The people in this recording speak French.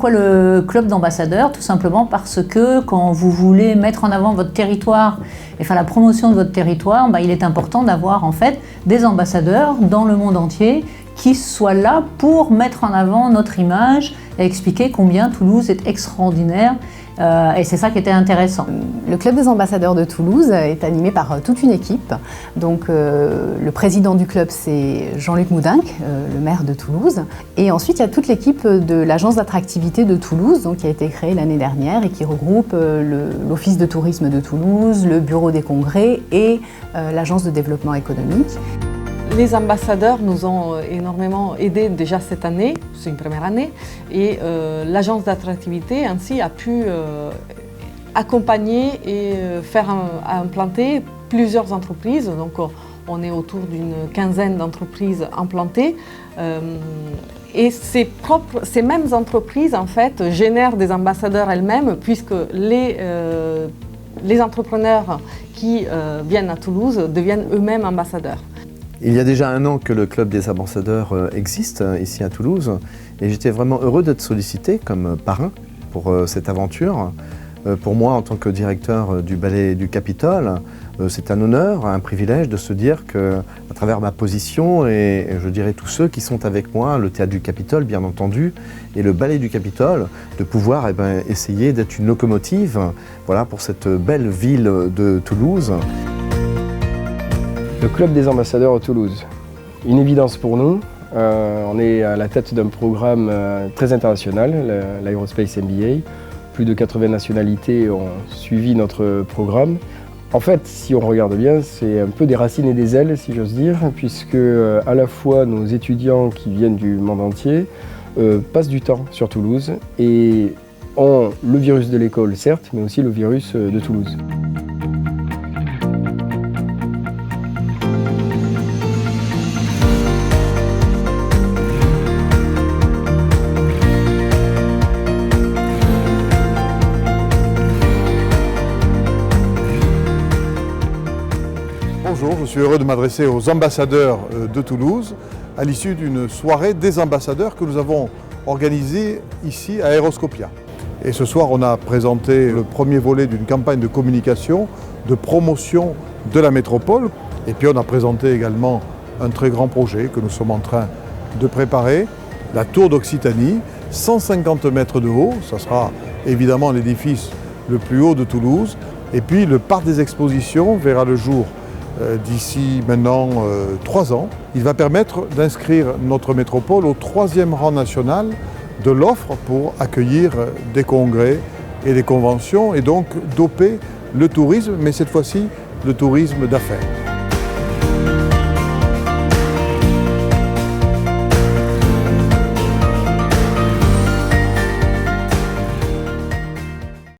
Pourquoi le club d'ambassadeurs? Tout simplement parce que quand vous voulez mettre en avant votre territoire et faire la promotion de votre territoire, il est important d'avoir en fait des ambassadeurs dans le monde entier qui soient là pour mettre en avant notre image et expliquer combien Toulouse est extraordinaire. Et c'est ça qui était intéressant. Le Club des ambassadeurs de Toulouse est animé par toute une équipe. Donc, le président du club, c'est Jean-Luc Moudinque, le maire de Toulouse. Et ensuite, il y a toute l'équipe de l'agence d'attractivité de Toulouse, donc, qui a été créée l'année dernière et qui regroupe l'Office de tourisme de Toulouse, le bureau des congrès et l'agence de développement économique. Les ambassadeurs nous ont énormément aidés déjà cette année, c'est une première année, et l'agence d'attractivité ainsi a pu accompagner et faire implanter plusieurs entreprises. Donc on est autour d'une quinzaine d'entreprises implantées. Et ces mêmes entreprises en fait génèrent des ambassadeurs elles-mêmes puisque les entrepreneurs qui viennent à Toulouse deviennent eux-mêmes ambassadeurs. Il y a déjà 1 an que le Club des ambassadeurs existe ici à Toulouse et j'étais vraiment heureux d'être sollicité comme parrain pour cette aventure. Pour moi, en tant que directeur du Ballet du Capitole, c'est un honneur, un privilège de se dire qu'à travers ma position et je dirais tous ceux qui sont avec moi, le Théâtre du Capitole bien entendu et le Ballet du Capitole, de pouvoir essayer d'être une locomotive pour cette belle ville de Toulouse. Le Club des ambassadeurs à Toulouse, une évidence pour nous. On est à la tête d'un programme très international, l'Aerospace MBA. Plus de 80 nationalités ont suivi notre programme. En fait, si on regarde bien, c'est un peu des racines et des ailes, si j'ose dire, puisque à la fois nos étudiants qui viennent du monde entier passent du temps sur Toulouse et ont le virus de l'école, certes, mais aussi le virus de Toulouse. Bonjour, je suis heureux de m'adresser aux ambassadeurs de Toulouse à l'issue d'une soirée des ambassadeurs que nous avons organisée ici à Aeroscopia. Et ce soir, on a présenté le premier volet d'une campagne de communication, de promotion de la métropole. Et puis on a présenté également un très grand projet que nous sommes en train de préparer, la Tour d'Occitanie, 150 mètres de haut, ça sera évidemment l'édifice le plus haut de Toulouse. Et puis le parc des expositions verra le jour d'ici maintenant 3 ans. Il va permettre d'inscrire notre métropole au 3e rang national de l'offre pour accueillir des congrès et des conventions et donc doper le tourisme, mais cette fois-ci le tourisme d'affaires.